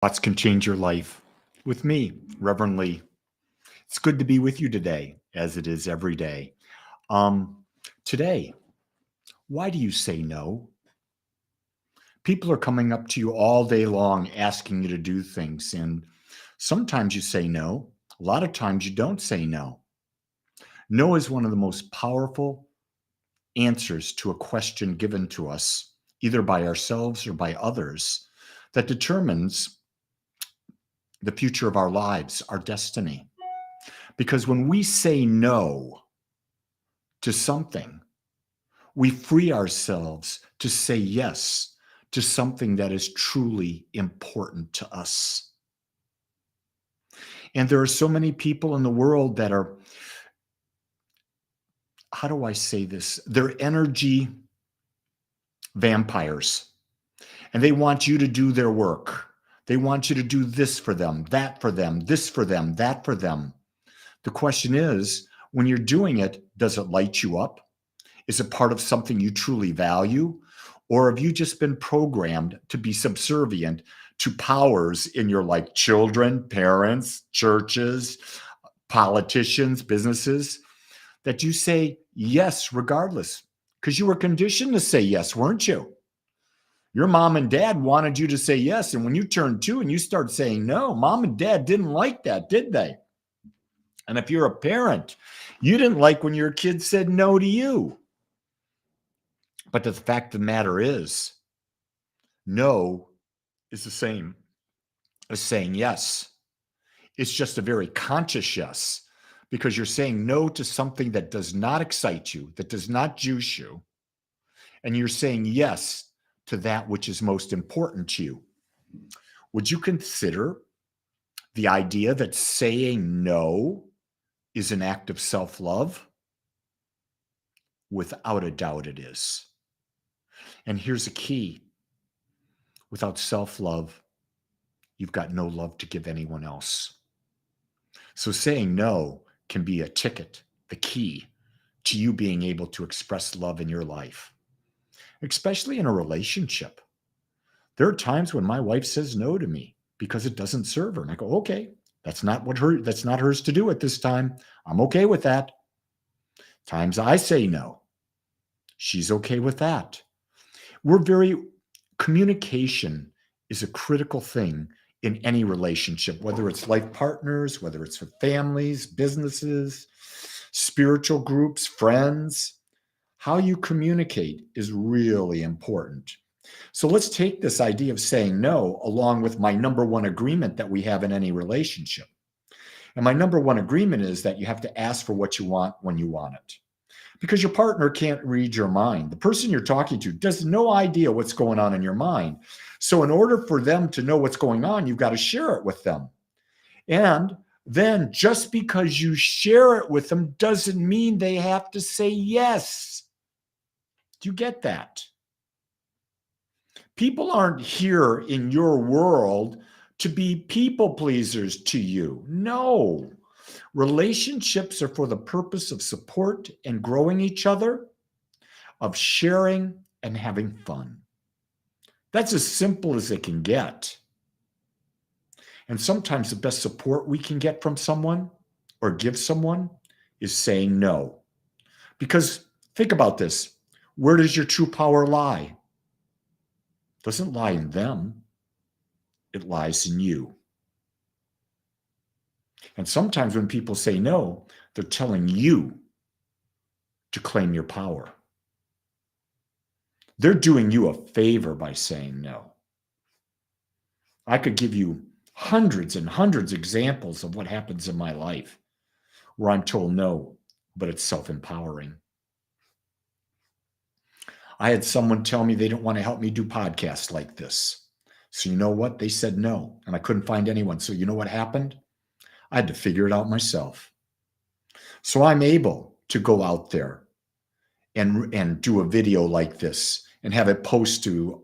Thoughts can change your life. With me, Reverend Lee. It's good to be with you today, as it is every day. Um, Today, why do you say no? People are coming up to you all day long asking you to do things, and sometimes you say no. A lot of times you don't say no. No is one of the most powerful answers to a question given to us, either by ourselves or by others, that determines the future of our lives, our destiny. Because when we say no to something, we free ourselves to say yes to something that is truly important to us. And there are so many people in the world that are, how do I say this? They're energy vampires, and they want you to do their work. They want you to do this for them, that for them, this for them, that for them. The question is, when you're doing it, does it light you up? Is it part of something you truly value? Or have you just been programmed to be subservient to powers in your life, children, parents, churches, politicians, businesses, that you say yes regardless? Because you were conditioned to say yes, weren't you? Your mom and dad wanted you to say yes. And when you turned two and you start saying no, mom and dad didn't like that, did they? And if you're a parent, you didn't like when your kid said no to you. But the fact of the matter is, no is the same as saying yes. It's just a very conscious yes, because you're saying no to something that does not excite you, that does not juice you, and you're saying yes to that which is most important to you. Would you consider the idea that saying no is an act of self-love? Without a doubt, it is. And here's a key. Without self-love, you've got no love to give anyone else. So saying no can be a ticket, the key to you being able to express love in your life, especially in a relationship. There are times when my wife says no to me because it doesn't serve her. And I go, okay, that's not hers to do at this time. I'm okay with that. Times I say no. She's okay with that. Communication is a critical thing in any relationship, whether it's life partners, whether it's with families, businesses, spiritual groups, friends. How you communicate is really important. So let's take this idea of saying no along with my number one agreement that we have in any relationship. And my number one agreement is that you have to ask for what you want when you want it. Because your partner can't read your mind. The person you're talking to does no idea what's going on in your mind. So in order for them to know what's going on, you've got to share it with them. And then just because you share it with them doesn't mean they have to say yes. Do you get that? People aren't here in your world to be people pleasers to you. No. Relationships are for the purpose of support and growing each other, of sharing and having fun. That's as simple as it can get. And sometimes the best support we can get from someone or give someone is saying no. Because think about this. Where does your true power lie? It doesn't lie in them. It lies in you. And sometimes when people say no, they're telling you to claim your power. They're doing you a favor by saying no. I could give you hundreds and hundreds of examples of what happens in my life where I'm told no, but it's self-empowering. I had someone tell me they didn't want to help me do podcasts like this. So you know what? They said no, and I couldn't find anyone. So you know what happened? I had to figure it out myself. So I'm able to go out there and do a video like this and have it post to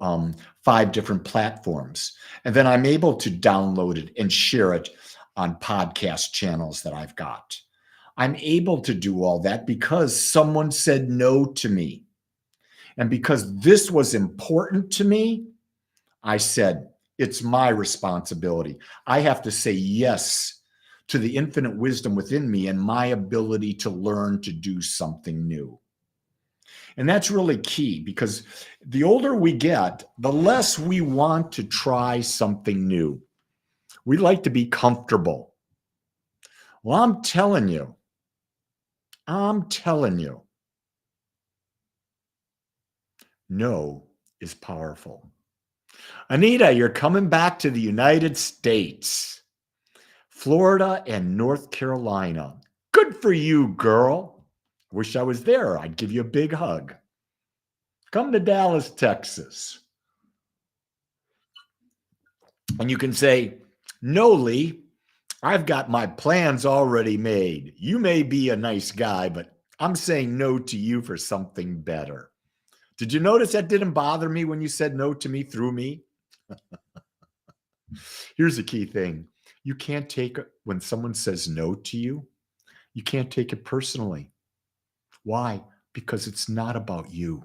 5 different platforms. And then I'm able to download it and share it on podcast channels that I've got. I'm able to do all that because someone said no to me. And because this was important to me, I said, It's my responsibility. I have to say yes to the infinite wisdom within me and my ability to learn to do something new. And that's really key because the older we get, the less we want to try something new. We like to be comfortable. Well, I'm telling you, no is powerful. Anita, you're coming back to the United States, Florida and North Carolina. Good for you, girl. Wish I was there. I'd give you a big hug. Come to Dallas, Texas. And you can say, no, Lee, I've got my plans already made. You may be a nice guy, but I'm saying no to you for something better. Did you notice that didn't bother me when you said no to me through me? Here's the key thing. You can't take it when someone says no to you. You can't take it personally. Why? Because it's not about you.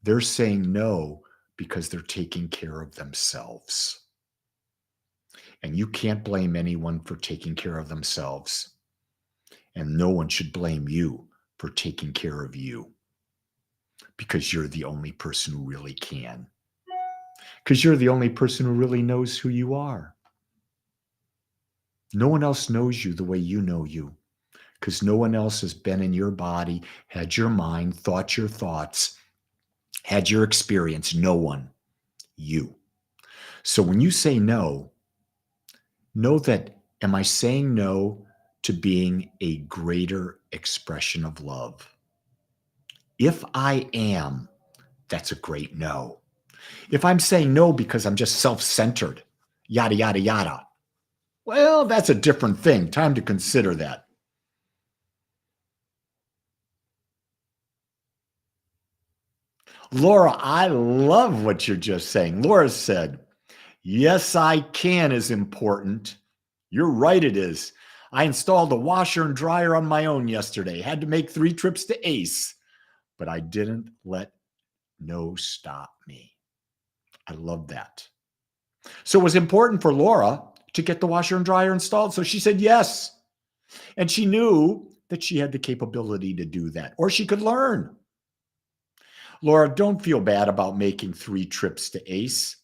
They're saying no because they're taking care of themselves. And you can't blame anyone for taking care of themselves. And no one should blame you for taking care of you because you're the only person who really can. Because you're the only person who really knows who you are. No one else knows you the way you know you because no one else has been in your body, had your mind, thought your thoughts, had your experience. No one. You. So when you say no, know that, am I saying no to being a greater expression of love? If I am, that's a great no. If I'm saying no because I'm just self-centered, yada, yada, yada, well, that's a different thing. Time to consider that. Laura, I love what you're just saying. Laura said, yes, I can is important. You're right, it is. I installed a washer and dryer on my own yesterday. Had to make 3 trips to Ace, but I didn't let no stop me. I love that. So it was important for Laura to get the washer and dryer installed. So she said yes. And she knew that she had the capability to do that, or she could learn. Laura, don't feel bad about making 3 trips to Ace.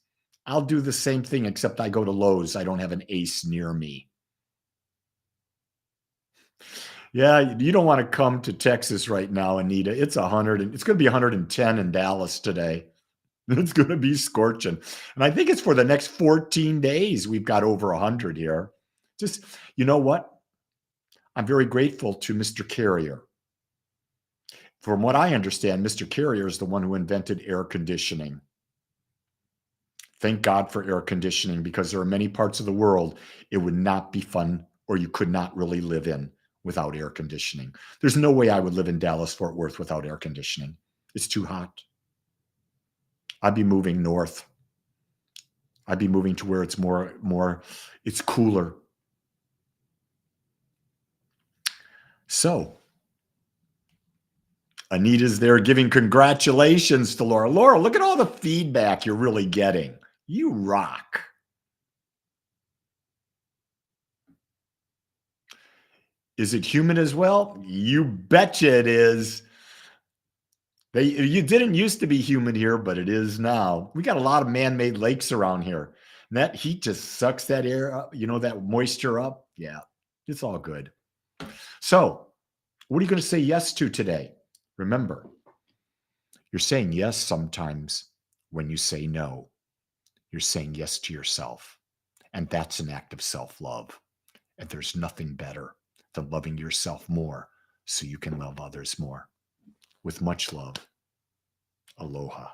I'll do the same thing, except I go to Lowe's. I don't have an Ace near me. Yeah, you don't want to come to Texas right now, Anita. It's 100. It's going to be 110 in Dallas today. It's going to be scorching. And I think it's for the next 14 days. We've got over 100 here. Just, you know what? I'm very grateful to Mr. Carrier. From what I understand, Mr. Carrier is the one who invented air conditioning. Thank God for air conditioning, because there are many parts of the world it would not be fun, or you could not really live in without air conditioning. There's no way I would live in Dallas, Fort Worth without air conditioning. It's too hot. I'd be moving north. I'd be moving to where it's it's cooler. So Anita's there giving congratulations to Laura. Laura, look at all the feedback you're really getting. You rock. Is it humid as well? You betcha it is. You didn't used to be humid here, but it is now. We got a lot of man-made lakes around here. And that heat just sucks that air up, that moisture up. Yeah, it's all good. So, what are you going to say yes to today? Remember, you're saying yes sometimes when you say no. You're saying yes to yourself. And that's an act of self-love. And there's nothing better than loving yourself more so you can love others more. With much love, aloha.